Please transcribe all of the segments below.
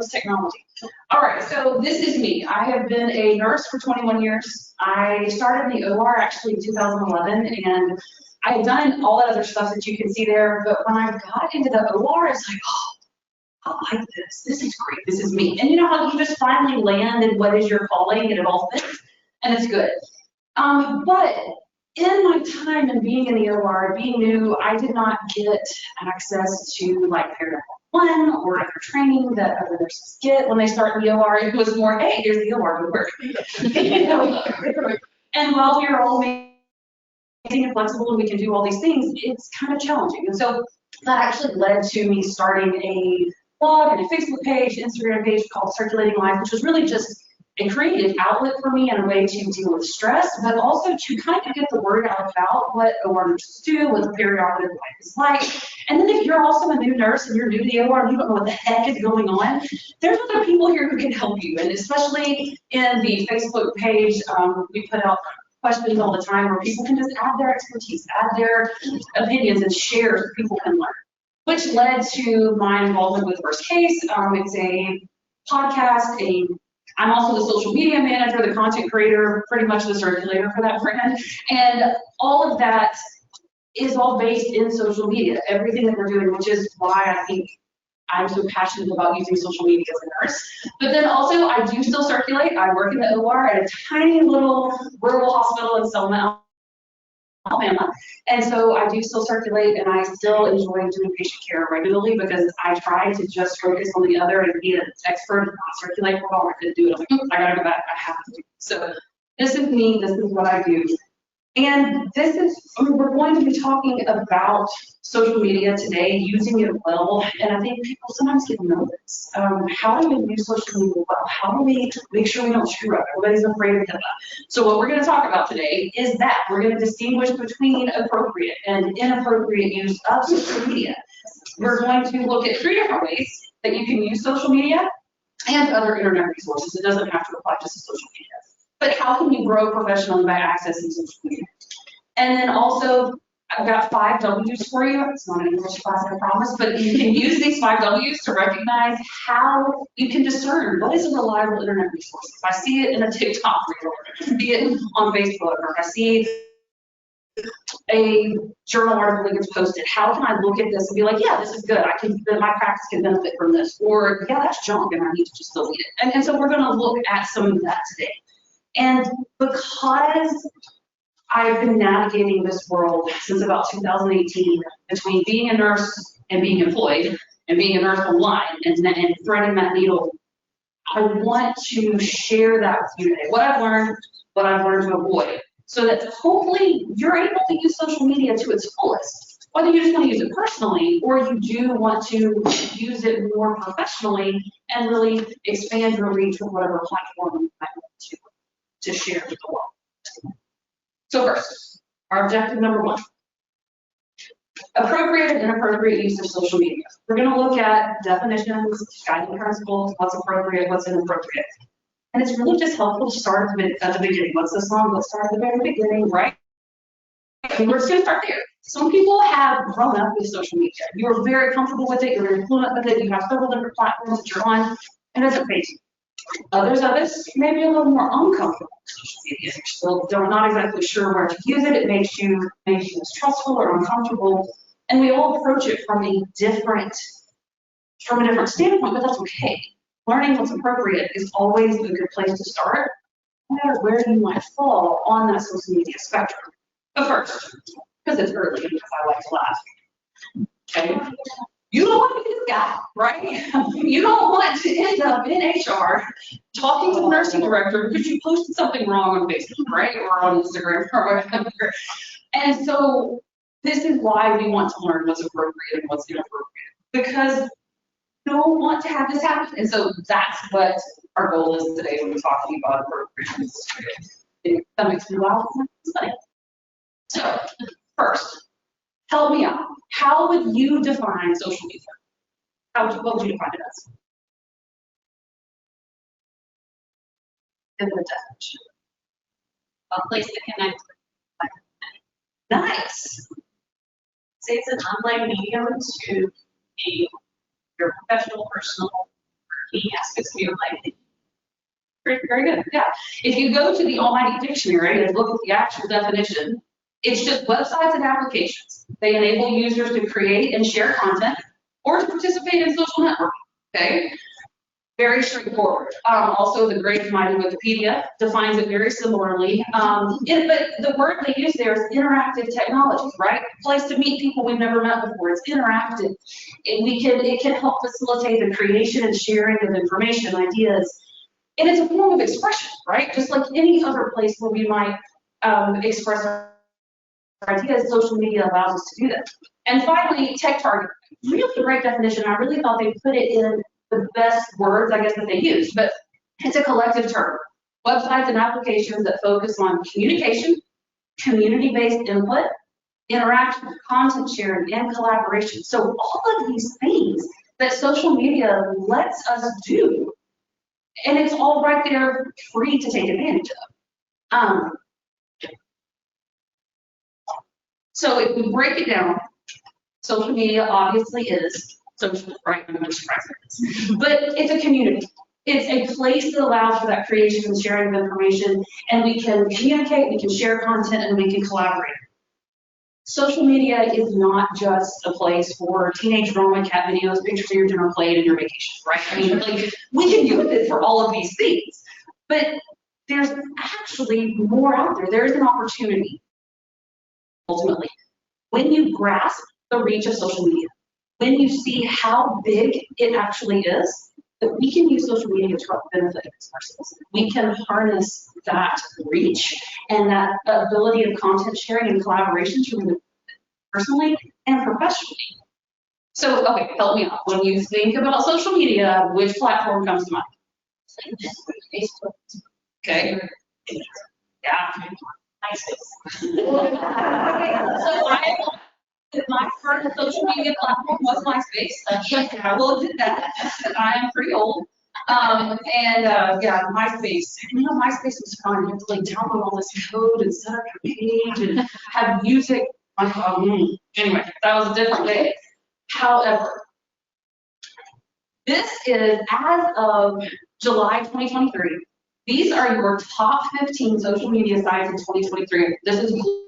was technology. All right, so this is me. I have been a nurse for 21 years. I started in the OR actually in 2011, and I had done all that other stuff that you can see there, but when I got into the OR, it's like, oh, I like this. This is great. This is me. And you know how you just finally land in what is your calling and it all fits, and it's good. But in my time and being in the OR, being new, I did not get access to like Periop or other training that other nurses get when they start in the OR. It was more, hey, here's the OR, good work. You know? And while we are all amazing and flexible and we can do all these things, it's kind of challenging. And so that actually led to me starting a blog and a Facebook page, Instagram page called Circulating Life, which was really just a creative outlet for me and a way to deal with stress, but also to kind of get the word out about what OR nurses do, what the perioperative life is like. And then if you're also a new nurse and you're new to the OR and you don't know what the heck is going on, there's other people here who can help you. And especially in the Facebook page, we put out questions all the time where people can just add their expertise, add their opinions and share so people can learn, which led to my involvement with Worst Case. It's a podcast, I'm also the social media manager, the content creator, pretty much the circulator for that brand. And all of that is all based in social media, everything that we're doing, which is why I think I'm so passionate about using social media as a nurse. But then also, I do still circulate. I work in the OR at a tiny little rural hospital in Selma, Alabama. And so I do still circulate, and I still enjoy doing patient care regularly because I try to just focus on the other and be an expert and not circulate for all I could do it. I'm like, I gotta go back, I have to do it. So this is me, this is what I do. And this is, we're going to be talking about social media today, using it well, and I think people sometimes get nervous. How do we use social media well? How do we make sure we don't screw up? Everybody's afraid of HIPAA. So what we're going to talk about today is that we're going to distinguish between appropriate and inappropriate use of social media. We're going to look at 3 different ways that you can use social media and other internet resources. It doesn't have to apply just to social media. But how can you grow professionally by accessing social media? And then also, I've got 5 W's for you. It's not an English class, I promise, but you can use these 5 W's to recognize how you can discern what is a reliable internet resource. If I see it in a TikTok reel, or if I see it on Facebook, or if I see a journal article that gets posted, how can I look at this and be like, yeah, this is good. My practice can benefit from this. Or, yeah, that's junk and I need to just delete it. And so we're going to look at some of that today. And because I've been navigating this world since about 2018 between being a nurse and being employed and being a nurse online and threading that needle, I want to share that with you today. What I've learned to avoid, so that hopefully you're able to use social media to its fullest. Whether you just want to use it personally or you do want to use it more professionally and really expand your reach with whatever platform you might want to share with the world. So first, our objective number 1, appropriate and inappropriate use of social media. We're going to look at definitions, guiding principles, what's appropriate, what's inappropriate. And it's really just helpful to start at the beginning. What's the song? Let's start at the very beginning, right? And we're just going to start there. Some people have grown up with social media. You're very comfortable with it, you're very fluent with it, you have several different platforms that you're on, and it doesn't phase you. Others of us may be a little more uncomfortable with social media. You're still not exactly sure where to use it. It makes you mistrustful or uncomfortable. And we all approach it from a different standpoint, but that's okay. Learning what's appropriate is always a good place to start, no matter where you might fall on that social media spectrum. But first, because it's early, because I like to laugh. Okay. You don't want to be this guy, right? You don't want to end up in HR talking to the nursing director because you posted something wrong on Facebook, right? Or on Instagram or whatever. And so this is why we want to learn what's appropriate and what's inappropriate, because we don't want to have this happen. And so that's what our goal is today when we're talking about appropriate. That makes me laugh. It's funny. So first, help me out. How would you define social media? What would you define it as? Give it a definition. A place to connect with. Nice. Say it's an online medium to be your professional, personal, key aspects of your life. Very, very good. Yeah. If you go to the Almighty Dictionary and look at the actual definition, it's just websites and applications. They enable users to create and share content or to participate in social networking. Okay. Very straightforward. Also, the great mighty Wikipedia defines it very similarly. But the word they use there is interactive technology, right? A place to meet people we've never met before. It's interactive. It can help facilitate the creation and sharing of information, ideas. And it's a form of expression, right? Just like any other place where we might express our ideas, social media allows us to do that. And finally, tech targeting. Really great definition. I really thought they put it in the best words, I guess, that they used, but it's a collective term. Websites and applications that focus on communication, community-based input, interaction, content sharing, and collaboration. So all of these things that social media lets us do, and it's all right there free to take advantage of. So if we break it down, social media obviously is social, right? I'm not surprised at this. But it's a community. It's a place that allows for that creation and sharing of information, and we can communicate, we can share content, and we can collaborate. Social media is not just a place for teenage drama, cat videos, pictures of your dinner plate, and your vacation, right? I mean, like, we can use it for all of these things, but there's actually more out there. There's an opportunity, ultimately, when you grasp the reach of social media, when you see how big it actually is, that we can use social media to our benefit ourselves. We can harness that reach and that ability of content sharing and collaboration to personally and professionally. So, okay, help me out. When you think about social media, which platform comes to mind? Facebook. Okay. Yeah. MySpace. So my first social media platform was MySpace. I will admit that. I am pretty old. Yeah, MySpace. You know, MySpace was fun. You had to like download all this code and set up your page and have music. Anyway, that was a different day. However, this is as of July 2023. These are your top 15 social media sites in 2023. This is global.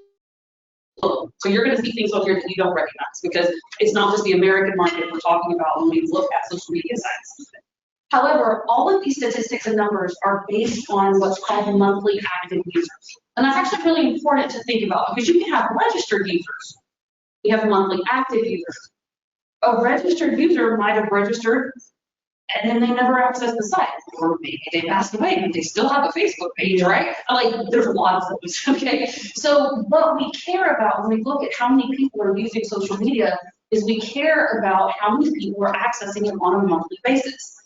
So you're going to see things on here that you don't recognize because it's not just the American market we're talking about when we look at social media sites. However, all of these statistics and numbers are based on what's called monthly active users. And that's actually really important to think about because you can have registered users. You have monthly active users. A registered user might have registered and then they never access the site, or maybe they passed away, but they still have a Facebook page, right? Like, there's lots of those, okay? So what we care about when we look at how many people are using social media is we care about how many people are accessing it on a monthly basis.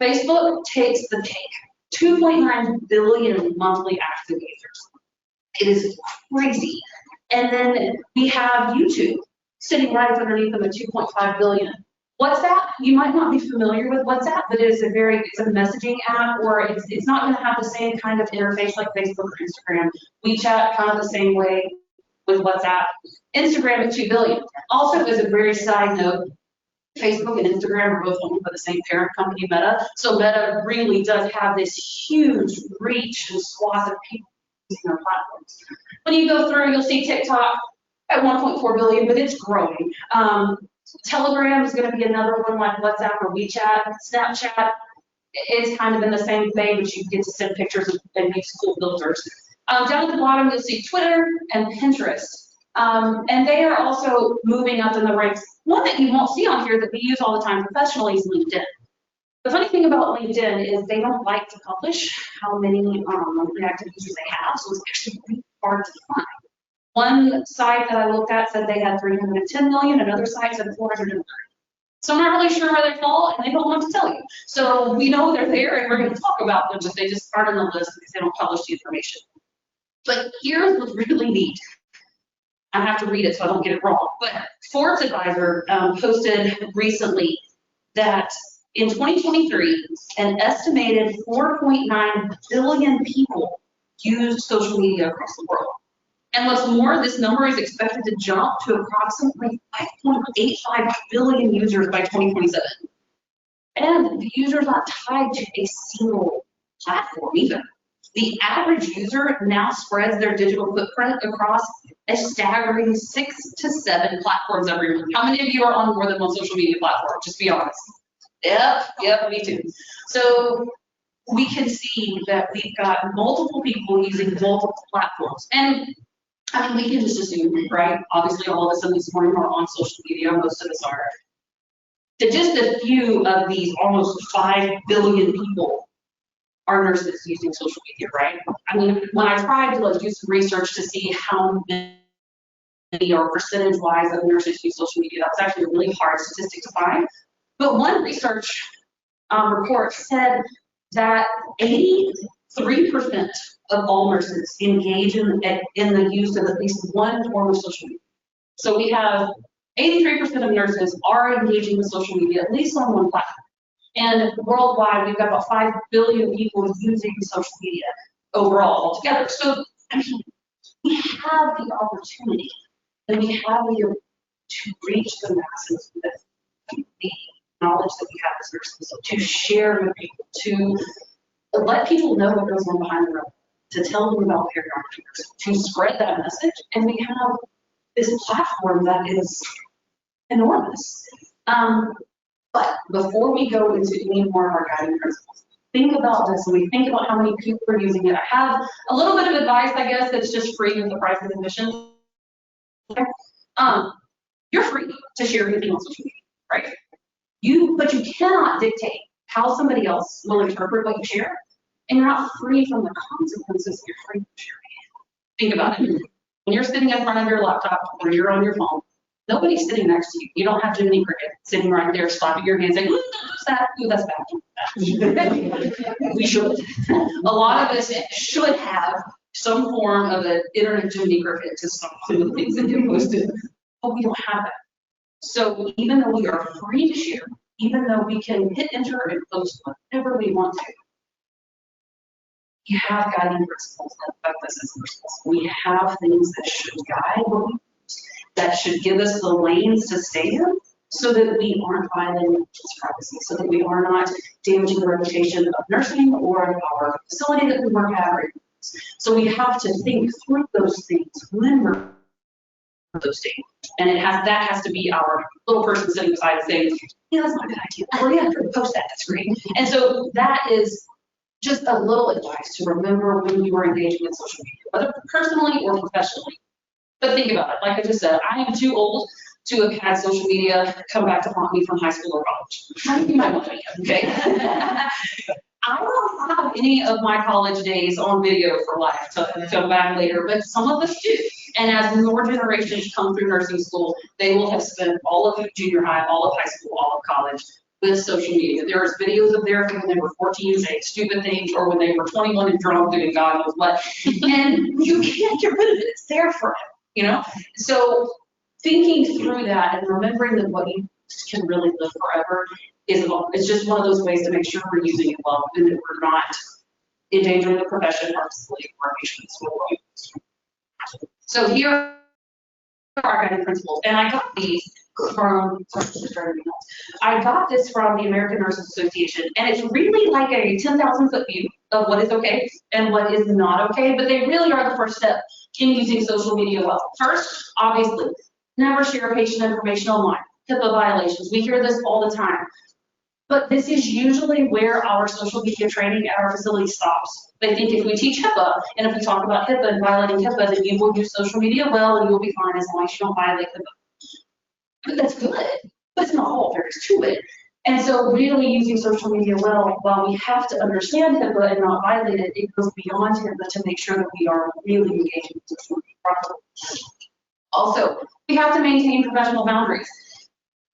Facebook takes the cake, 2.9 billion monthly active users. It is crazy. And then we have YouTube sitting right underneath them at 2.5 billion. WhatsApp, you might not be familiar with WhatsApp, but it's a messaging app, or it's not going to have the same kind of interface like Facebook or Instagram. WeChat, kind of the same way with WhatsApp. Instagram at 2 billion. Also, as a very side note, Facebook and Instagram are both owned by the same parent company, Meta. So Meta really does have this huge reach and swath of people using their platforms. When you go through, you'll see TikTok at 1.4 billion, but it's growing. Telegram is going to be another one like WhatsApp or WeChat. Snapchat is kind of in the same vein, but you get to send pictures and use cool filters. Down at the bottom, you'll see Twitter and Pinterest. And they are also moving up in the ranks. One that you won't see on here that we use all the time professionally is LinkedIn. The funny thing about LinkedIn is they don't like to publish how many monthly active users they have, so it's actually really hard to find. One site that I looked at said they had 310 million, another site said 430. So I'm not really sure where they fall, and they don't want to tell you. So we know they're there, and we're going to talk about them, but they just aren't on the list because they don't publish the information. But here's what's really neat. I have to read it so I don't get it wrong. But Forbes Advisor posted recently that in 2023, an estimated 4.9 billion people used social media across the world. And what's more, this number is expected to jump to approximately 5.85 billion users by 2027. And the user is not tied to a single platform either. The average user now spreads their digital footprint across a staggering 6 to 7 platforms every month. How many of you are on more than one social media platform? Just be honest. Yep, me too. So we can see that we've got multiple people using multiple platforms. And I mean, we can just assume, right? Obviously, all of us in this morning are on social media, most of us are. That just a few of these almost 5 billion people are nurses using social media, right? I mean, when I tried to do some research to see how many or percentage-wise of nurses use social media, that was actually a really hard statistic to find. But one research report said that 83% of all nurses engage in the use of at least one form of social media. So we have 83% of nurses are engaging with social media at least on one platform. And worldwide, we've got about 5 billion people using social media overall altogether. So I mean, we have the opportunity and we have the ability to reach the masses with the knowledge that we have as nurses, to share with people, to let people know what goes on behind the room, to tell them about perioperative, to spread that message. And we have this platform that is enormous. But before we go into any more of our guiding principles, think about this and we think about how many people are using it. I have a little bit of advice, I guess, that's just free with the price of admission. You're free to share anything on social media, right? But you cannot dictate how somebody else will interpret what you share, and you're not free from the consequences you're free from sharing. Think about it. When you're sitting in front of your laptop or you're on your phone, nobody's sitting next to you. You don't have Jiminy Cricket sitting right there, slapping your hands, saying, "Ooh, that's that. Ooh, that's bad." We should. A lot of us should have some form of an internet Jiminy Cricket to stop some of the things that get posted, but we don't have that. So even though we are free to share, even though we can hit enter and post whatever we want to, we have guiding principles that affect us as nurses. We have things that should guide what we do, that should give us the lanes to stay in, so that we aren't violating patients' privacy, so that we are not damaging the reputation of nursing or of our facility that we work at. So we have to think through those things when we're posting, and that has to be our little person sitting beside saying, "Yeah, that's not a good idea. Or yeah, post that. That's great." And so that is just a little advice to remember when you are engaging in social media, whether personally or professionally. But think about it. Like I just said, I am too old to have had social media come back to haunt me from high school or college. You might want to, okay? I don't have any of my college days on video for life to come back later, but some of us do. And as more generations come through nursing school, they will have spent all of junior high, all of high school, all of college with social media. There's videos of theirs when they were 14 saying stupid things, or when they were 21 and drunk doing God knows what. And you can't get rid of it. It's there forever, you know? So thinking through that and remembering that what you can really live forever it's just one of those ways to make sure we're using it well and that we're not endangering the profession, our facility, or our patients. So here are our guiding principles, and I got these from, I got this from the American Nurses Association, and it's really like a 10,000-foot view of what is okay and what is not okay, but they really are the first step in using social media well. First, obviously, never share patient information online. HIPAA violations, we hear this all the time. But this is usually where our social media training at our facility stops. They think if we teach HIPAA, and if we talk about HIPAA and violating HIPAA, then you will use social media well and you'll be fine as long as you don't violate HIPAA. But that's good, but it's not all there is to it. And so really using social media well, while we have to understand HIPAA and not violate it, it goes beyond HIPAA to make sure that we are really engaging with social media properly. Also, we have to maintain professional boundaries.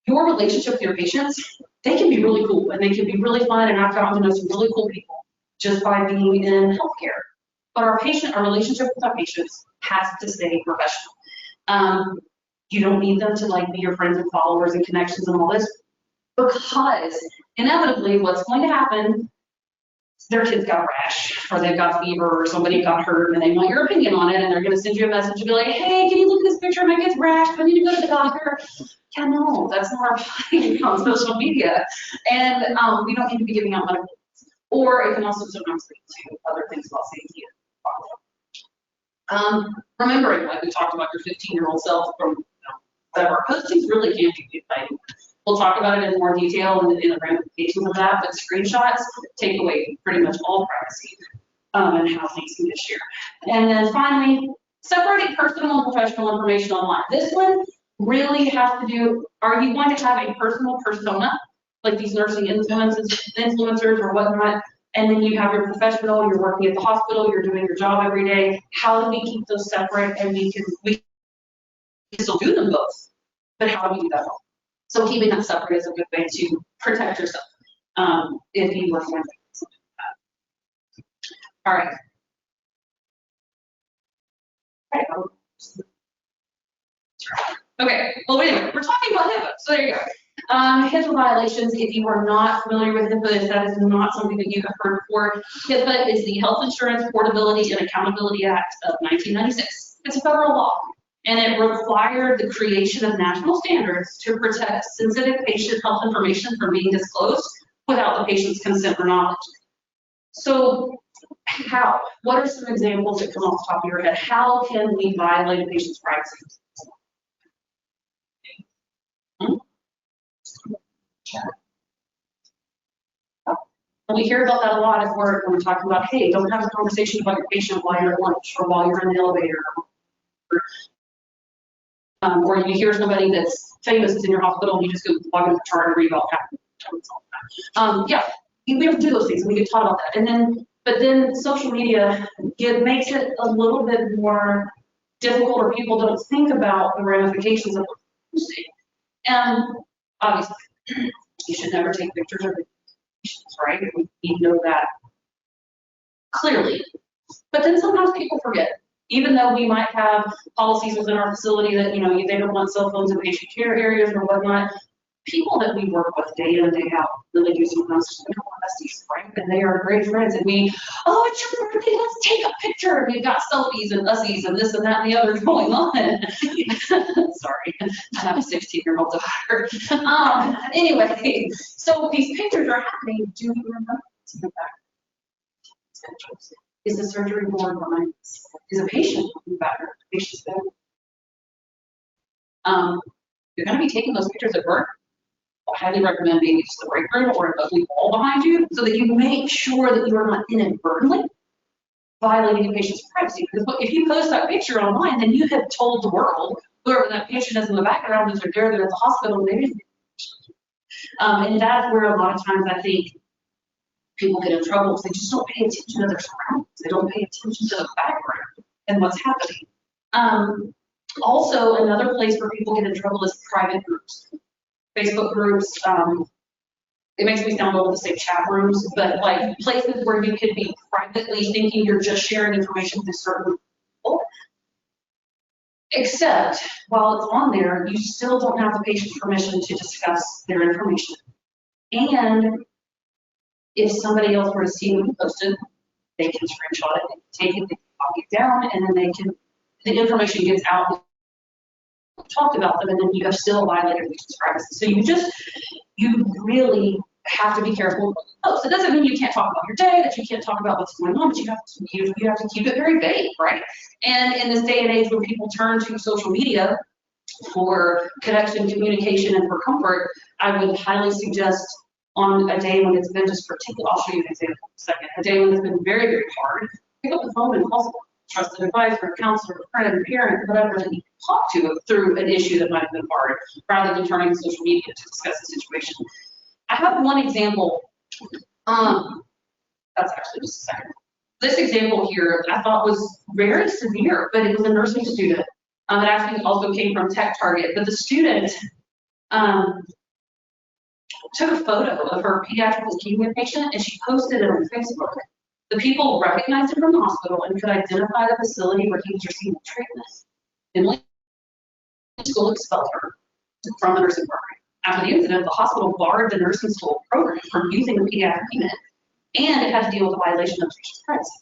Your relationship with your patients, they can be really cool and they can be really fun, and I've gotten to know some really cool people just by being in healthcare. But our relationship with our patients has to stay professional. You don't need them to like be your friends and followers and connections and all this, because inevitably what's going to happen their kids got a rash, or they've got fever, or somebody got hurt, and they want your opinion on it, and they're going to send you a message and be like, hey, can you look at this picture of my kid's rash? I need to go to the doctor. Yeah, no, that's not fine on social media, and we don't need to be giving out medical. Or it can also sometimes lead to other things about safety. Remembering, like we talked about your 15-year-old self from whatever, postings really can be exciting. We'll talk about it in more detail in the ramifications of that, but screenshots take away pretty much all privacy and how things can get shared. And then finally, separating personal and professional information online. This one really has to do, are you going to have a personal persona, like these nursing influencers or whatnot, and then you have your professional, you're working at the hospital, you're doing your job every day. How do we keep those separate, and we can still do them both, but how do we do that all? So keeping that separate is a good way to protect yourself if you were something like that. All right. Okay, well, anyway, we're talking about HIPAA, so there you go. HIPAA violations, if you are not familiar with HIPAA, if that is not something that you have heard before, HIPAA is the Health Insurance Portability and Accountability Act of 1996. It's a federal law, and it required the creation of national standards to protect sensitive patient health information from being disclosed without the patient's consent or knowledge. So how? What are some examples that come off the top of your head? How can we violate a patient's privacy? We hear about that a lot at work when we're talking about, hey, don't have a conversation about your patient while you're at lunch or while you're in the elevator. Or you hear somebody that's famous is in your hospital and you just go log in the chart and read all that. Yeah, we have to do those things, and we get taught about that. And then, but then social media, it makes it a little bit more difficult, or people don't think about the ramifications of what they're posting. And obviously, you should never take pictures of patients, right? We know that clearly. But then sometimes people forget. Even though we might have policies within our facility that, you know, they don't want cell phones in patient care areas or whatnot, people that we work with day in and day out really do sometimes besties, right? And they are great friends, and we, oh, it's your birthday, let's take a picture. And we've got selfies and ussies and this and that and the other going on. Sorry, I have a 16-year-old daughter. Anyway, so these pictures are happening. Do you remember to go back? Is the surgery board behind us? Is a patient looking back at the patient's bed? You're going to be taking those pictures at work. I highly recommend maybe just the break room or a ugly wall behind you, so that you make sure that you are not inadvertently violating a patient's privacy. Because if you post that picture online, then you have told the world, whoever that patient is in the background, that they're there at the hospital, and that's where a lot of times I think people get in trouble because they just don't pay attention to their surroundings. They don't pay attention to the background and what's happening. Also, another place where people get in trouble is private groups. Facebook groups, it makes me sound old to say chat rooms, but like places where you could be privately thinking you're just sharing information with certain people. Except, while it's on there, you still don't have the patient's permission to discuss their information. And if somebody else were to see what you posted, they can screenshot it, they can take it, they can copy it down, and then they can, the information gets out, talked about them, and then you have still violated patient's privacy. So you really have to be careful. Oh, so it doesn't mean you can't talk about your day, that you can't talk about what's going on, but you have to keep it very vague, right? And in this day and age when people turn to social media for connection, communication, and for comfort, I would highly suggest on a day when it's been just particular, I'll show you an example in a second, a day when it's been very, very hard, pick up the phone and call someone, trusted advisor, counselor, friend, parent, whatever that you can talk to through an issue that might have been hard, rather than turning to social media to discuss the situation. I have one example, that's actually just a second. This example here I thought was very severe, but it was a nursing student. It actually also came from Tech Target, but the student took a photo of her pediatric leukemia patient and she posted it on Facebook. The people recognized it from the hospital and could identify the facility where he was receiving treatment. Emily school expelled her from the nursing program. After the incident, the hospital barred the nursing school program from using the pediatric unit. and it had to deal with a violation of patient's privacy.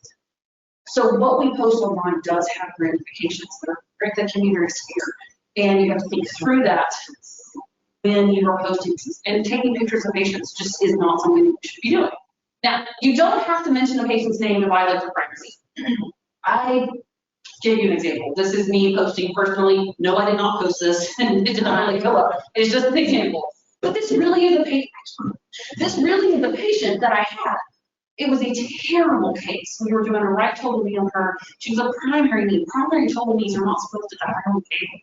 So what we post online does have ramifications that can be very severe, and you have to think through that when you are posting, and taking pictures of patients just is not something you should be doing. Now, you don't have to mention a patient's name to violate their privacy. I give you an example. This is me posting personally. No, I did not post this, and it did not really go up. It's just an example. But this really is a patient. This really is a patient that I had. It was a terrible case. We were doing a right total knee on her. She was a primary knee. Primary total knees are not supposed to die on the table.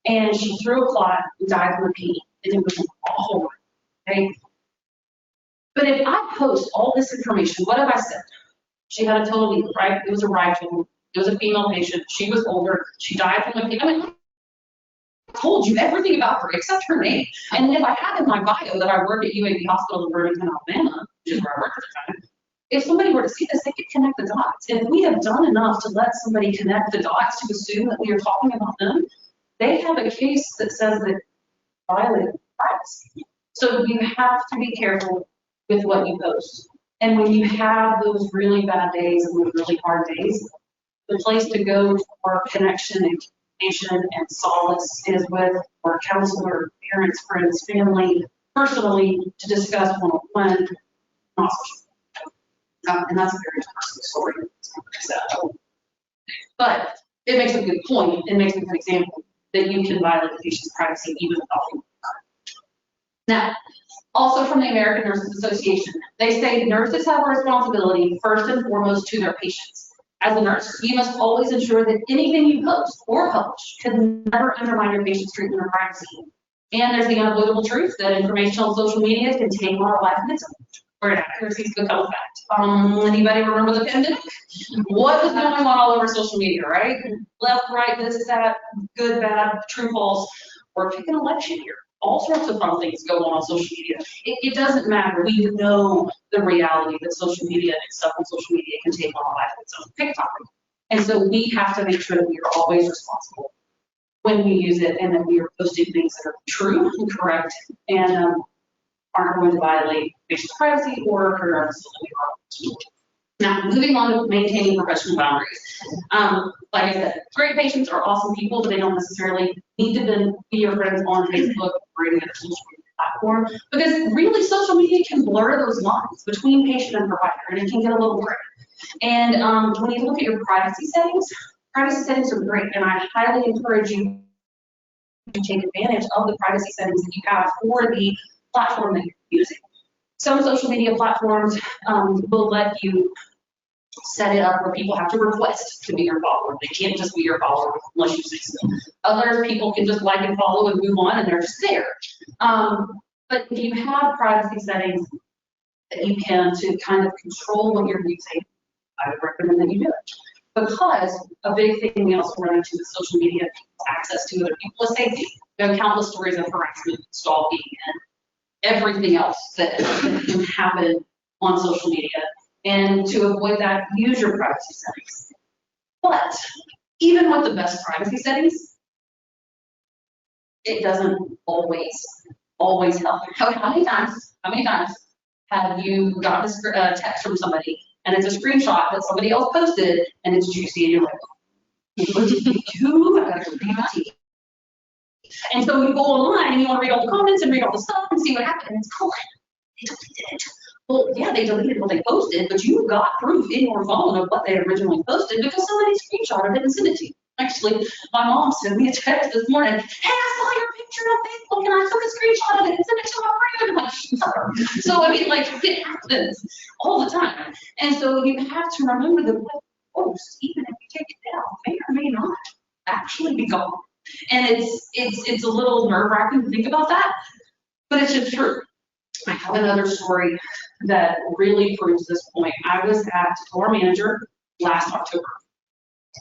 And she threw a clot and died from a PE. And it was awful. Okay? But if I post all this information, what have I said? She had a total knee, right? It was a right total. It was a female patient. She was older. She died from a PE. I mean, I told you everything about her except her name. And if I had in my bio that I work at UAB Hospital in Birmingham, Alabama, which is where I worked at the time, if somebody were to see this, they could connect the dots. If we have done enough to let somebody connect the dots to assume that we are talking about them, they have a case that says that violated privacy. So you have to be careful with what you post. And when you have those really bad days and those really hard days, the place to go for connection and communication and solace is with our counselor, parents, friends, family, personally, to discuss one-on-one, not social. And that's a very personal story. But it makes a good point. It makes a good example that you can violate the patient's privacy even without thinking about it. Now, also from the American Nurses Association, they say nurses have a responsibility first and foremost to their patients. As a nurse, you must always ensure that anything you post or publish can never undermine your patient's treatment or privacy. And there's the unavoidable truth that information on social media can take on a life of its own, where inaccuracies become a fact. Anybody remember the pandemic? What was going on all over social media, right? Left, right, this, that, good, bad, true, false. Or pick an election year. All sorts of fun things go on social media. It doesn't matter. We know the reality that social media and stuff on social media can take on a life of its own. Pick a topic. And so we have to make sure that we are always responsible when we use it and that we are posting things that are true and correct and aren't going to violate patient's privacy or hurt our facility. Now, moving on to maintaining professional boundaries. Like I said, great patients are awesome people, but they don't necessarily need to be your friends on Facebook or any other social media platform, because really social media can blur those lines between patient and provider, and it can get a little gray. And when you look at your privacy settings are great, and I highly encourage you to take advantage of the privacy settings that you have for the platform that you're using. Some social media platforms will let you set it up where people have to request to be your follower. They can't just be your follower unless you say so. Other people can just like and follow and move on, and they're just there. But if you have privacy settings that you can to kind of control what you're using, I would recommend that you do it. Because a big thing we also run into with social media, access to other people is safety. There are countless stories of harassment, stalking, and everything else that can happen on social media. And to avoid that, use your privacy settings. But even with the best privacy settings, it doesn't always help. How many times have you got a text from somebody and it's a screenshot that somebody else posted and it's juicy and you're like, what did you do? I gotta go read my tea. And so you go online and you want to read all the comments and read all the stuff and see what happened. And it's cool. They deleted it. Well, yeah, they deleted what they posted, but you got proof in your phone of what they originally posted because somebody screenshotted it and sent it to you. Actually, my mom sent me a text this morning. Hey, I saw your picture on Facebook and I took a screenshot of it and sent it to my friend. I'm like, shut up. So, I mean, like, it happens all the time. And so you have to remember that what you post, even if you take it down, may or may not actually be gone. And it's a little nerve-wracking to think about that, but it's just true. I have another story that really proves this point. I was at our manager last October,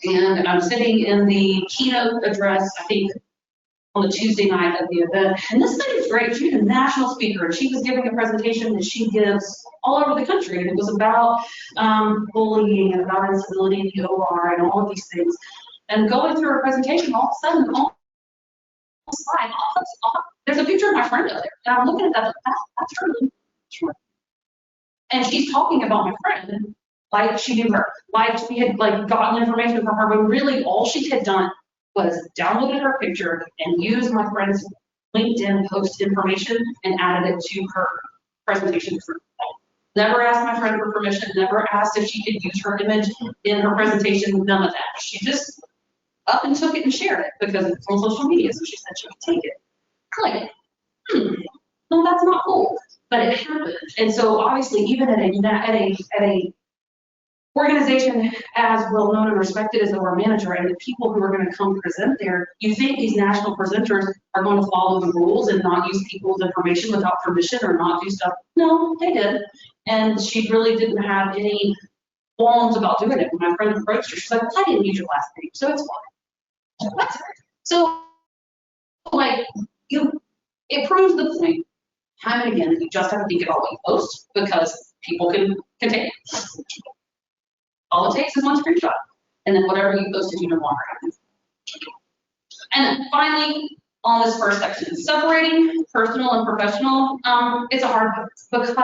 and I'm sitting in the keynote address, I think, on the Tuesday night of the event. And this lady was great. She's a national speaker, and she was giving a presentation that she gives all over the country. And it was about bullying and about incivility in the OR and all of these things. And going through her presentation, all of a sudden, on the slide, there's a picture of my friend up there. And I'm looking at that, that's her. And she's talking about my friend like she knew her, like she had like gotten information from her, when really all she had done was downloaded her picture and used my friend's LinkedIn post information and added it to her presentation. Never asked my friend for permission, never asked if she could use her image in her presentation, none of that. She just up and took it and shared it because it's on social media, so she said she would take it. Click. No, that's not cool, but it happened. And so obviously, even at a organization as well known and respected as our manager, and the people who are going to come present there, you think these national presenters are going to follow the rules and not use people's information without permission or not do stuff? No, they did. And she really didn't have any qualms about doing it. When my friend approached her, she's like, well, I didn't use your last name, so it's fine. What? So, like, it proves the point time and again that you just have to think about what you post because people can take it. All it takes is one screenshot, and then whatever you posted, you no longer have. And then finally, on this first section, separating personal and professional, it's a hard one because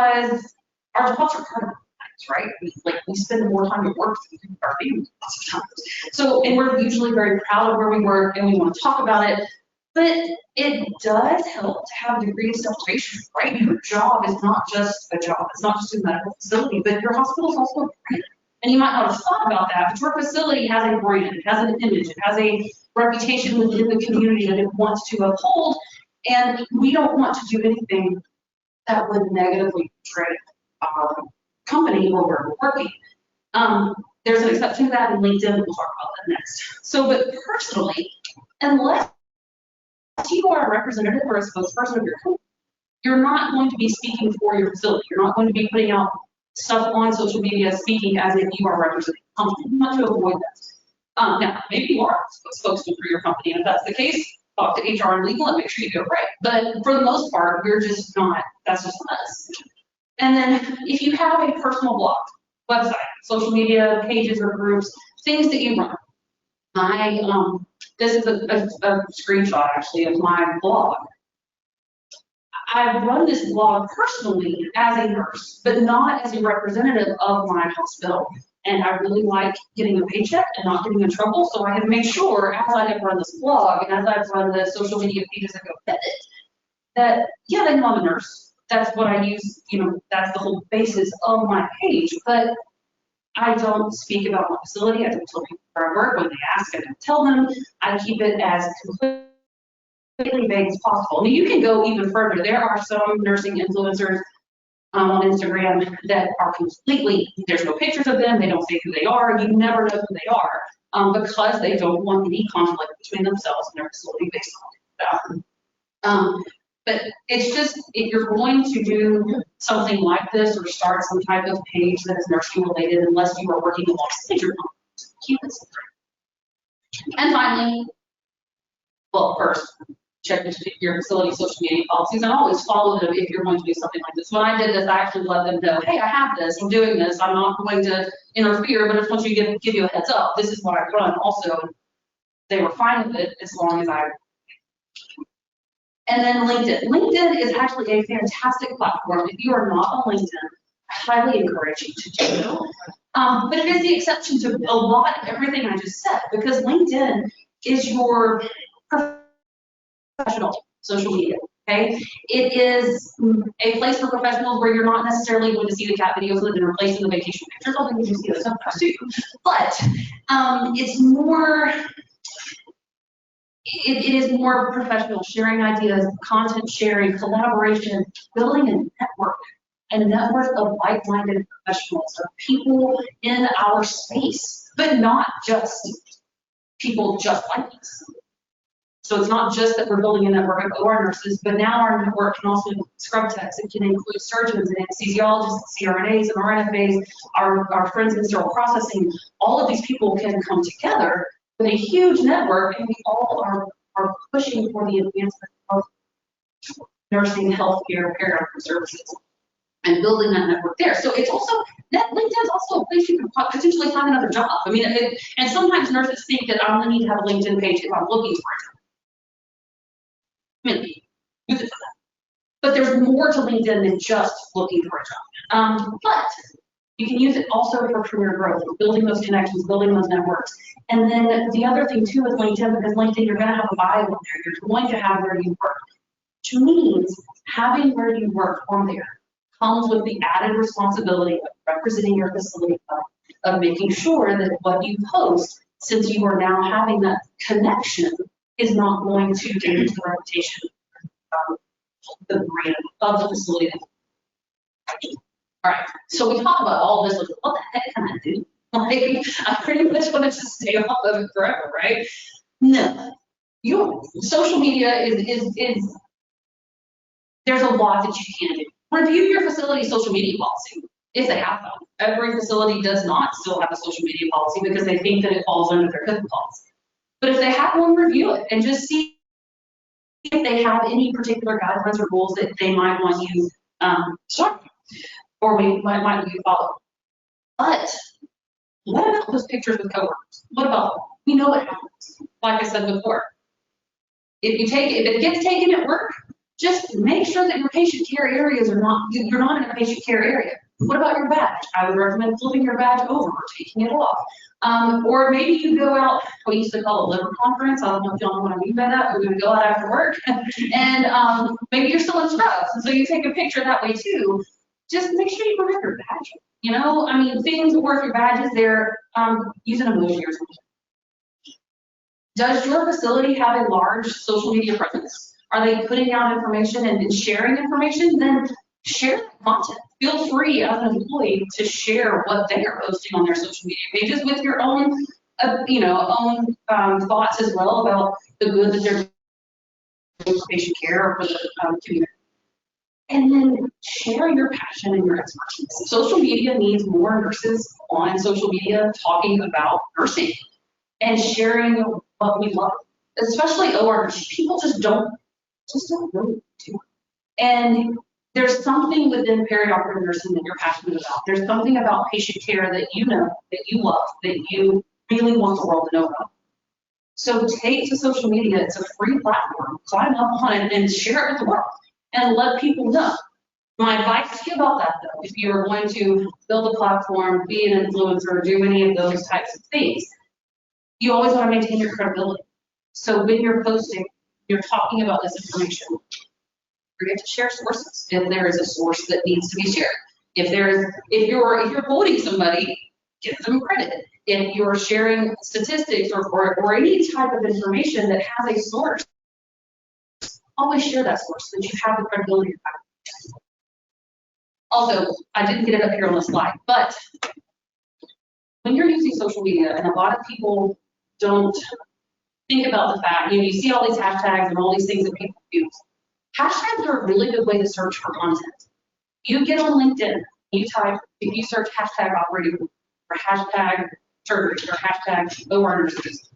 our jobs are hard, right? We spend more time at work than we do with our families lots of times. So, and we're usually very proud of where we work, and we want to talk about it. But it does help to have a degree of separation, right? Your job is not just a job. It's not just a medical facility, but your hospital is also a brand. And you might not have thought about that, but your facility has a brand, it has an image, it has a reputation within the community that it wants to uphold, and we don't want to do anything that would negatively portray our company or where we're working. There's an exception to that in LinkedIn, we'll talk about that next. So, but personally, unless you are a representative or a spokesperson of your company, you're not going to be speaking for your facility. You're not going to be putting out stuff on social media speaking as if you are representing the company. You want to avoid that. Now, maybe you are a spokesman for your company, and if that's the case, talk to HR and legal and make sure you do it right. But for the most part, we're just not, that's just us. And then if you have a personal blog, website, social media pages or groups, things that you run. This is a screenshot actually of my blog. I run this blog personally as a nurse, but not as a representative of my hospital. And I really like getting a paycheck and not getting in trouble, so I have made sure as I have run this blog and as I've run the social media pages that go with it, that yeah, I know I'm a nurse. That's what I use, that's the whole basis of my page, but I don't speak about my facility. I don't tell people where I work. When they ask, I don't tell them. I keep it as completely vague as possible. I mean, you can go even further. There are some nursing influencers on Instagram that are completely, there's no pictures of them, they don't say who they are, you never know who they are, because they don't want any conflict between themselves and their facility based on that. But it's just, if you're going to do something like this or start some type of page that is nursing related, unless you are working alongside your company, keep it separate. And finally, well, first, check your facility social media policies and always follow them if you're going to do something like this. When I did this, I actually let them know, hey, I have this, I'm doing this, I'm not going to interfere, but I just want you to give you a heads up. This is what I run also. They were fine with it as long as I. And then LinkedIn. LinkedIn is actually a fantastic platform. If you are not on LinkedIn, I highly encourage you to do so. But it is the exception to a lot of everything I just said, because LinkedIn is your professional social media, okay? It is a place for professionals where you're not necessarily going to see the cat videos that are replacing the vacation pictures, although you see those sometimes too. But it's more, it is more professional, sharing ideas, content sharing, collaboration, building a network of like-minded professionals, of people in our space, but not just people just like us. So it's not just that we're building a network of OR nurses, but now our network can also include scrub techs. It can include surgeons and anesthesiologists, CRNAs and RNFAs, our friends in sterile processing. All of these people can come together with a huge network, and we all are pushing for the advancement of nursing, healthcare, perioperative services, and building that network there. So it's also, LinkedIn is also a place you can potentially find another job. I mean, and sometimes nurses think that I only need to have a LinkedIn page if I'm looking for a job. Maybe use it for that. But there's more to LinkedIn than just looking for a job. But you can use it also for career growth, building those connections, building those networks. And then the other thing too with LinkedIn, because LinkedIn, you're going to have a bio on there. You're going to have where you work, which means having where you work on there comes with the added responsibility of representing your facility, of making sure that what you post, since you are now having that connection, is not going to damage the reputation of the brand of the facility. All right, so we talk about all this, like, what the heck can I do? Like, I pretty much want to just stay off of it forever, right? No, your social media is there's a lot that you can do. Review your facility's social media policy, if they have one. Every facility does not still have a social media policy because they think that it falls under their HIPAA policy. But if they have one, review it and just see if they have any particular guidelines or rules that they might want you start, or we might want you to follow. But what about those pictures with coworkers? What about them? We know what happens. Like I said before, if it gets taken at work, just make sure that your patient care areas are not, you're not in a patient care area. What about your badge? I would recommend flipping your badge over or taking it off. Or maybe you go out, we used to call it liver conference. I don't know if y'all know what I mean by that. We're gonna go out after work. And maybe you're still in scrubs. And so you take a picture that way too. Just make sure you remember your badge. You know, I mean, things worth your badges there, use an emoji or something. Does your facility have a large social media presence? Are they putting out information and sharing information? Then share that content. Feel free as an employee to share what they are posting on their social media pages with your own, thoughts as well about the good that they're doing for patient care or for the community. And then share your passion and your expertise. Social media needs more nurses on social media talking about nursing and sharing what we love, especially OR. People just don't really do it. And there's something within perioperative nursing that you're passionate about. There's something about patient care that you know, that you love, that you really want the world to know about. So take to social media. It's a free platform. Climb up on it and share it with the world and let people know. My advice to you about that, though, if you're going to build a platform, be an influencer, do any of those types of things, you always want to maintain your credibility. So when you're posting, you're talking about this information, forget to share sources if there is a source that needs to be shared. If you're quoting somebody, give them credit. If you're sharing statistics or any type of information that has a source, always share that source so that you have the credibility. Also, I didn't get it up here on the slide, but when you're using social media, and a lot of people don't think about the fact, you see all these hashtags and all these things that people use. Hashtags are a really good way to search for content. You get on LinkedIn, if you search hashtag operating room, or hashtag surgery, or hashtag OR nurses,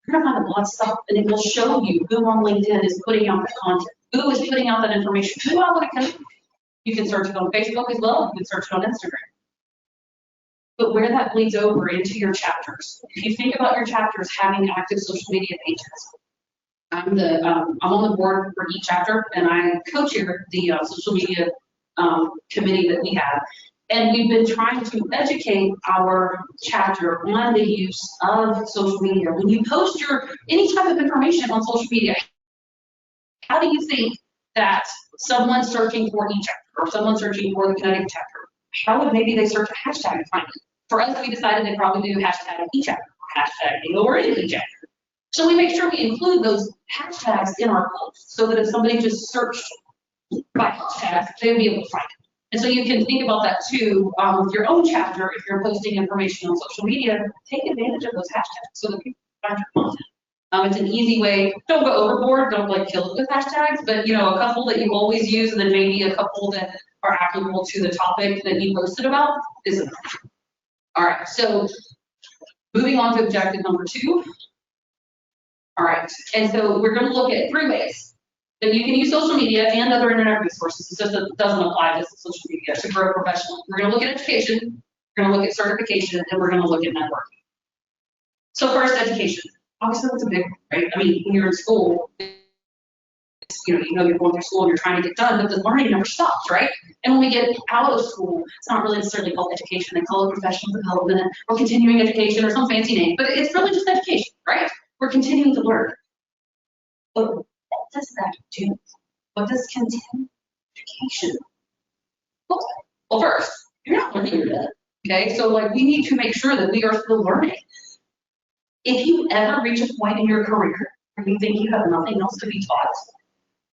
you're gonna find a lot of stuff, and it will show you who on LinkedIn is putting out the content, who is putting out that information, who I want to connect. You can search it on Facebook as well, you can search it on Instagram. But where that bleeds over into your chapters, if you think about your chapters having active social media pages, I'm on the board for each chapter, and I co-chair the social media committee that we have. And we've been trying to educate our chapter on the use of social media. When you post any type of information on social media, how do you think that someone searching for e-chapter or someone searching for the Connecticut chapter, how would maybe they search a hashtag to find it? For us, we decided they probably do hashtag e-chapter or hashtag AORN e-chapter. So we make sure we include those hashtags in our posts so that if somebody just searched by hashtags, they would be able to find it. And so you can think about that too with your own chapter. If you're posting information on social media, take advantage of those hashtags so that people find your content. It's an easy way. Don't go overboard. Don't kill it with hashtags, but a couple that you always use, and then maybe a couple that are applicable to the topic that you posted about is enough. All right. So moving on to objective number 2. All right. And so we're going to look at 3 ways that you can use social media and other internet resources. It just doesn't apply to social media to grow professionally. We're going to look at education. We're going to look at certification, and we're going to look at networking. So first, education. Obviously, that's a big one, right? I mean, when you're in school, you know you're going through school and you're trying to get done, but the learning never stops, right? And when we get out of school, it's not really necessarily called education. They call it professional development or continuing education or some fancy name, but it's really just education, right? We're continuing to learn. But what does that do? What does continuing education look like? Well, first, you're not learning your dead, okay? So like we need to make sure that we are still learning. If you ever reach a point in your career where you think you have nothing else to be taught,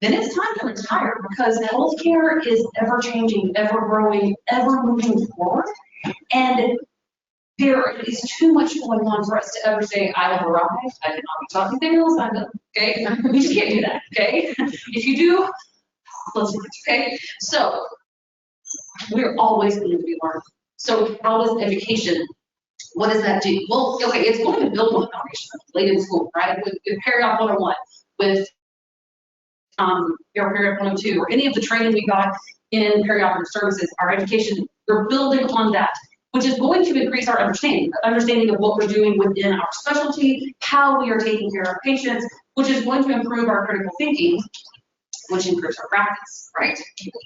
then it's time to retire, because healthcare is ever changing, ever growing, ever moving forward. And there is too much going on for us to ever say, I have arrived, I cannot be taught anything else, I'm done, okay? We just can't do that, okay? If you do, let's do it, okay? So, we're always going to be learning. So how does education, what does that do? Well, okay, it's going to build on the foundation laid in school, right? With Periop 101, with Periop 102, or any of the training we got in perioperative services, our education, we're building on that, which is going to increase our understanding of what we're doing within our specialty, how we are taking care of patients, which is going to improve our critical thinking, which improves our practice, right?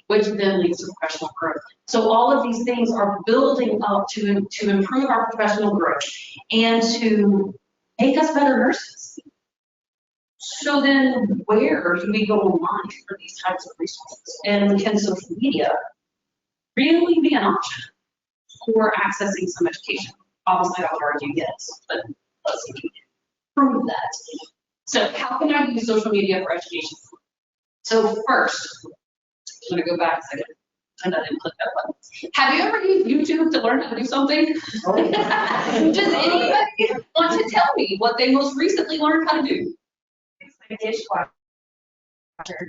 Which then leads to professional growth. So all of these things are building up to improve our professional growth and to make us better nurses. So then where do we go online for these types of resources? And can social media really be an option for accessing some education? Obviously, I would argue yes, but let's see if we can prove that. So how can I use social media for education? So first, I'm going to go back a second, and I didn't click that button. Have you ever used YouTube to learn how to do something? Does anybody want to tell me what they most recently learned how to do? My dishwasher.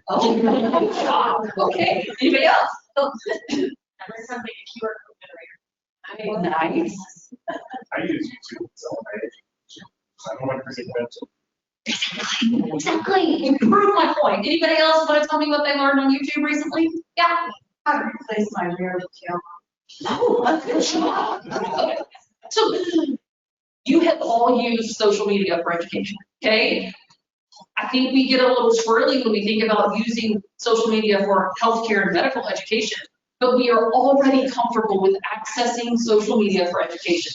Oh, okay. Anybody else? Oh. I learned something a QR code generator. Nice. I use YouTube to sell my education. I don't want to present that. Exactly. You proved my point. Anybody else want to tell me what they learned on YouTube recently? Yeah. How to replace my rear tail. Oh, good job. So you have all used social media for education, okay? I think we get a little swirly when we think about using social media for healthcare and medical education, but we are already comfortable with accessing social media for education.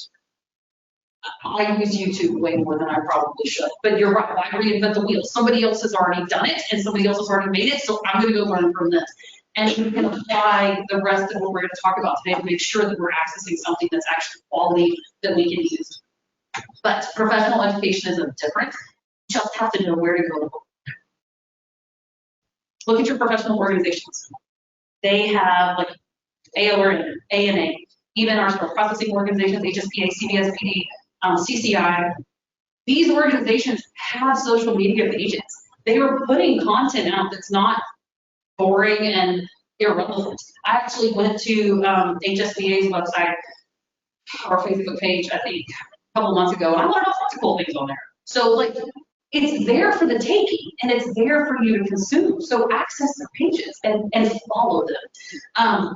I use YouTube way more than I probably should, but you're right, why reinvent the wheel? Somebody else has already done it and somebody else has already made it, so I'm gonna go learn from this. And we can apply the rest of what we're gonna talk about today to make sure that we're accessing something that's actually quality that we can use. But professional education isn't different, you just have to know where to go. Look at your professional organizations. They have like AORN, ANA, even our processing organizations, HSPA, CBSPD, CCI, these organizations have social media pages. They are putting content out that's not boring and irrelevant. I actually went to HSPA's website, or Facebook page, I think, a couple months ago, and I learned all sorts of cool things on there. So like, it's there for the taking, and it's there for you to consume. So access their pages and follow them.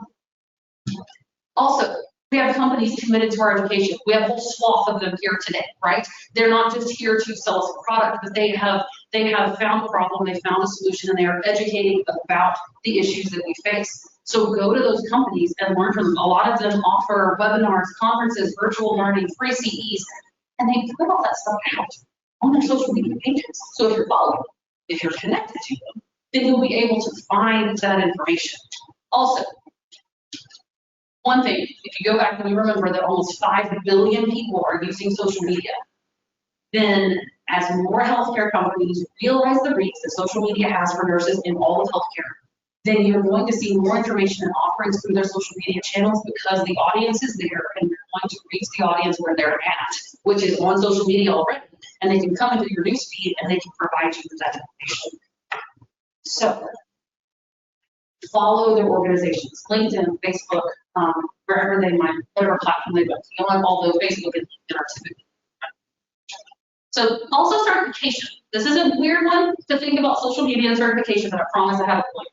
Also, we have companies committed to our education. We have a whole swath of them here today, right? They're not just here to sell us a product, but they have found a problem, they found a solution, and they are educating about the issues that we face. So go to those companies and learn from them. A lot of them offer webinars, conferences, virtual learning, free CEs, and they put all that stuff out on their social media pages. So if you're following, if you're connected to them, then you'll be able to find that information. Also, one thing, if you go back and you remember that almost 5 billion people are using social media, then as more healthcare companies realize the reach that social media has for nurses in all of healthcare, then you're going to see more information and offerings through their social media channels because the audience is there and you're going to reach the audience where they're at, which is on social media already. And they can come into your newsfeed and they can provide you with that information. So, follow their organizations, LinkedIn, Facebook, wherever they might, whatever platform they want. You'll have all those Facebook and our typically. So also certification. This is a weird one to think about social media and certification, but I promise I have a point.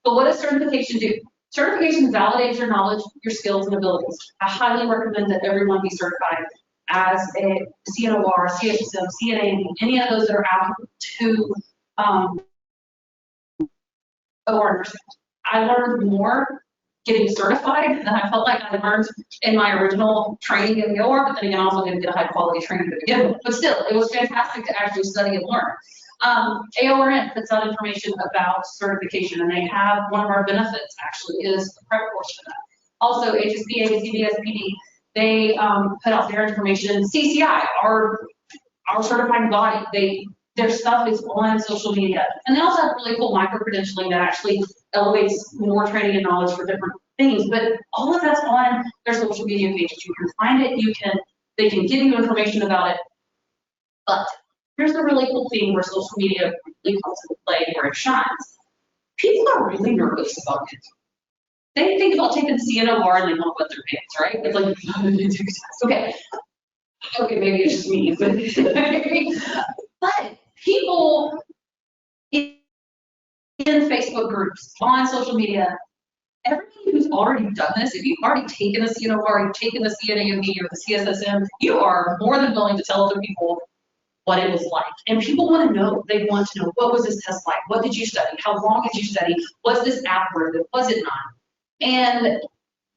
But what does certification do? Certification validates your knowledge, your skills, and abilities. I highly recommend that everyone be certified as a CNOR, CSSM, CNA, any of those that are applicable to AORN. I learned more getting certified than I felt like I learned in my original training in Yale, but then again, I also didn't get a high quality training to begin with. But still, it was fantastic to actually study and learn. AORN puts out information about certification, and they have one of our benefits actually is a prep course for that. Also, HSPA, CBSPD, they put out their information. CCI, our certifying body, their stuff is on social media. And they also have really cool micro-credentialing that actually elevates more training and knowledge for different things. But all of that's on their social media pages. You can find it, they can give you information about it. But here's the really cool thing where social media really comes into play, where it shines. People are really nervous about it. They think about taking CNOR and they don't wet their pants, right? It's like, okay, maybe it's just me, but people in Facebook groups, on social media, everybody who's already done this, if you've already taken the CNOR, you've taken the CNAOB or the CSSM, you are more than willing to tell other people what it was like. And people want to know, they want to know, what was this test like? What did you study? How long did you study? Was this accurate? Was it not? And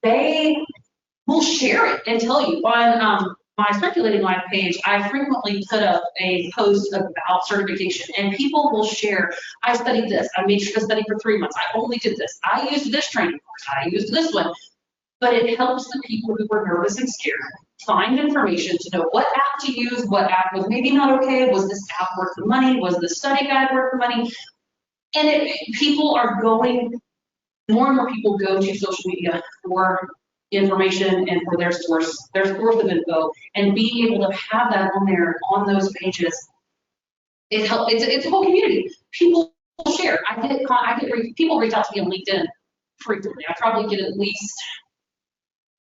they will share it and tell you. On my Circulating Life page, I frequently put up a post about certification, and people will share, I studied this, I made sure to study for 3 months, I only did this, I used this training course, I used this one. But it helps the people who were nervous and scared find information to know what app to use, what app was maybe not okay, was this app worth the money, was the study guide worth the money? And people are going, more and more people go to social media for information and for their source of info, and being able to have that on there, on those pages, it helps. It's a whole community. People share. People reach out to me on LinkedIn frequently. I probably get at least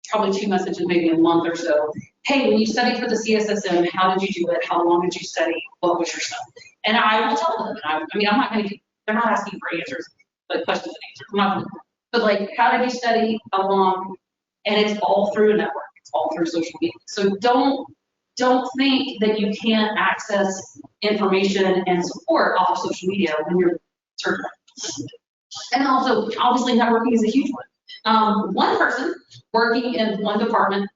probably 2 messages maybe a month or so. Hey, when you studied for the CSSM, how did you do it? How long did you study? What was your stuff? And I will tell them. I'm not going to, they're not asking for answers, but questions and answers. I'm not going to, but like, how did you study? How long? And it's all through a network. It's all through social media. So don't think that you can't access information and support off of social media when you're certified. And also, obviously, networking is a huge one. One person working in one department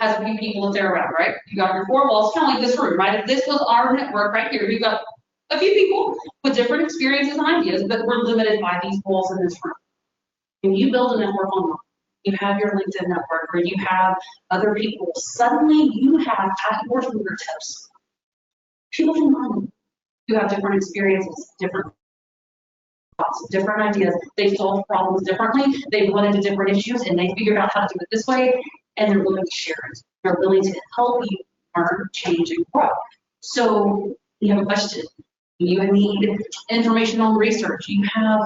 has a few people that they're around, right? You got your four walls, kind of like this room, right? If this was our network right here, you've got a few people with different experiences and ideas, but we're limited by these walls in this room. When you build a network online, you have your LinkedIn network, where you have other people, suddenly you have at your fingertips people from home who have different experiences, different thoughts, different ideas. They solve problems differently, they run into different issues, and they figured out how to do it this way, and they're willing to share it. They're willing to help you learn, change, and grow. So you have a question, you need information on research, you have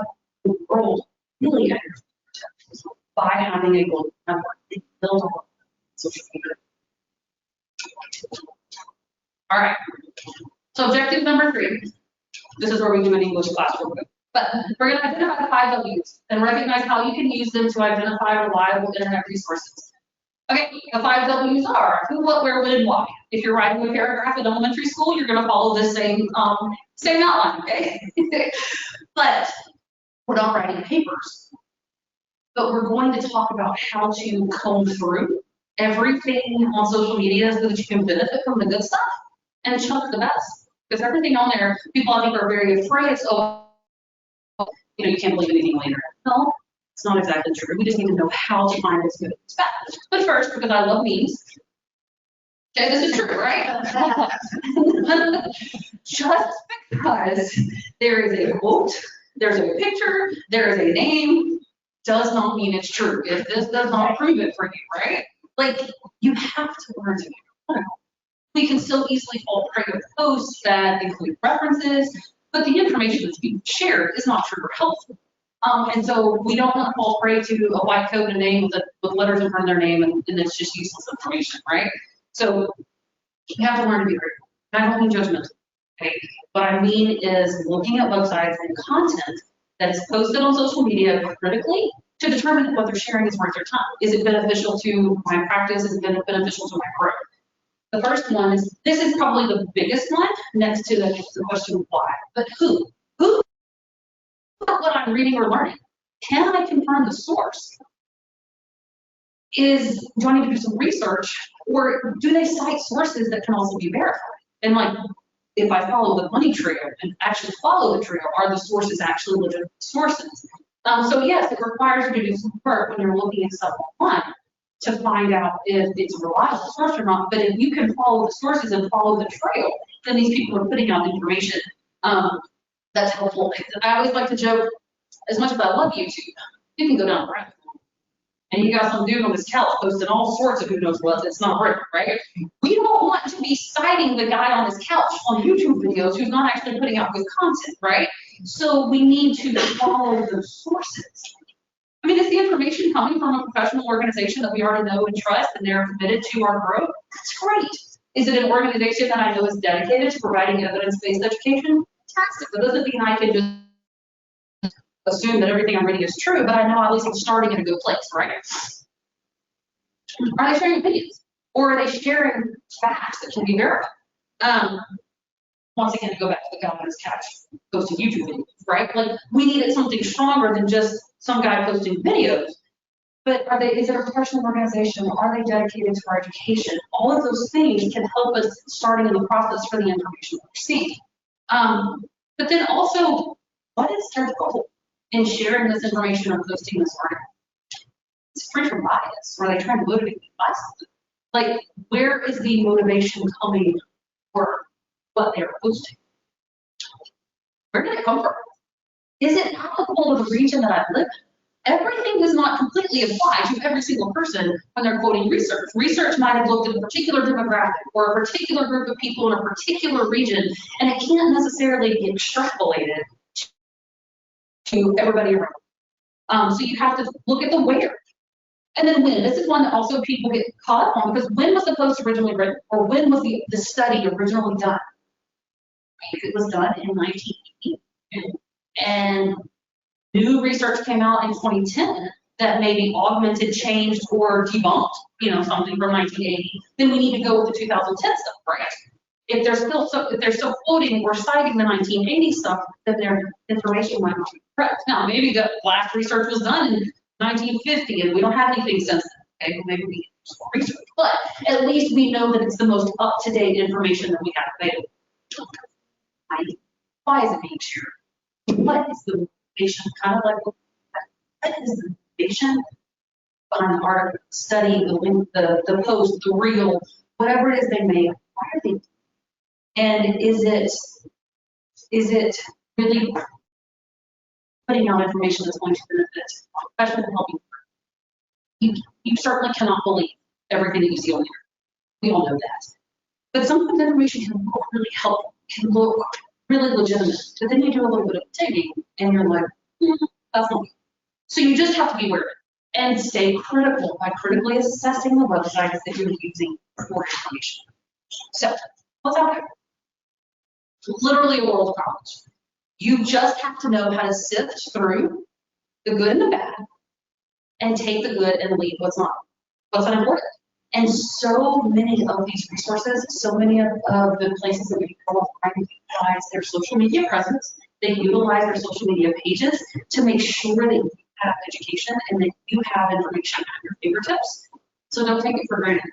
the world really at your fingertips by having a global network. They build on social media. All right, so objective number 3. This is where we do an English class real quick. But we're going to identify the 5 W's and recognize how you can use them to identify reliable internet resources. Okay, the 5 W's are who, what, where, when, and why. If you're writing a paragraph in elementary school, you're going to follow this same outline, okay? But we're not writing papers. But we're going to talk about how to comb through everything on social media so that you can benefit from the good stuff and chunk the best. Because everything on there, people I think are very afraid, you can't believe anything on the internet. No, it's not exactly true. We just need to know how to find what's good and what's bad. But first, because I love memes, okay, this is true, right? Just because there is a quote, there's a picture, there is a name, does not mean it's true. If this does not prove it for you, right? Like, you have to learn to know. We can still easily fall prey to posts that include references, but the information that's being shared is not true or helpful. And so we don't want to fall prey to a white coat and a name with letters in front of their name, and it's just useless information, right? So you have to learn to be critical. I don't mean judgmental. Okay? What I mean is looking at websites and content that's posted on social media critically to determine if what they're sharing is worth their time. Is it beneficial to my practice? Is it beneficial to my growth? The first one is, this is probably the biggest one next to the question why, but who? Who about what I'm reading or learning? Can I confirm the source? Do I need to do some research, or do they cite sources that can also be verified? And like, if I follow the money trail and actually follow the trail, are the sources actually legitimate sources? So yes, it requires you to do some work when you're looking at stuff online to find out if it's a reliable source or not. But if you can follow the sources and follow the trail, then these people are putting out information that's helpful. I always like to joke, as much as I love YouTube, you can go down the rabbit hole and you got some dude on his couch posting all sorts of who knows what that's not real, right? We don't want to be citing the guy on his couch on YouTube videos who's not actually putting out good content, right? So we need to follow the sources. I mean, is the information coming from a professional organization that we already know and trust and they're committed to our growth? That's great. Is it an organization that I know is dedicated to providing evidence-based education? Fantastic. That doesn't mean I can just assume that everything I'm reading is true, but I know at least I'm starting in a good place, right? Are they sharing opinions? Or are they sharing facts that can be verified? Once again, to go back to the guy on his couch posting YouTube videos, right? Like, we needed something stronger than just some guy posting videos. But is it a professional organization? Are they dedicated to our education? All of those things can help us starting in the process for the information we're seeking. But then also, what is their goal in sharing this information or posting this article? It's free from bias. Are they trying to motivate me by something? Like, where is the motivation coming for what they're posting? Where did it come from? Is it applicable to the region that I live in? Everything does not completely apply to every single person when they're quoting research. Research might have looked at a particular demographic or a particular group of people in a particular region, and it can't necessarily be extrapolated to everybody around. So you have to look at the where. And then when. This is one that also people get caught up on, because when was the post originally written, or when was the study originally done? If it was done in 1980, and new research came out in 2010 that maybe augmented, changed, or debunked, something from 1980, then we need to go with the 2010 stuff, right? If they're still quoting or citing the 1980 stuff, then their information might not be correct. Now, maybe the last research was done in 1950 and we don't have anything since then. Okay, well, maybe we need more research, but at least we know that it's the most up-to-date information that we have available. Why is it being shared? What is the motivation? Kind of like, what is the motivation behind the article, study, the link, the post, the reel, whatever it is they make? Why are they? And is it really putting out information that's going to benefit our profession and helping? You certainly cannot believe everything that you see on there. We all know that. But sometimes information can look really helpful, can look really legitimate. But then you do a little bit of digging and you're like, that's not good. So you just have to be aware of it and stay critical by critically assessing the websites that you're using for information. So what's out there? Literally a world of problems. You just have to know how to sift through the good and the bad and take the good and leave what's unimportant. And so many of these resources, so many of the places that we go to utilize their social media presence, they utilize their social media pages to make sure that you have education and that you have information at your fingertips. So don't take it for granted.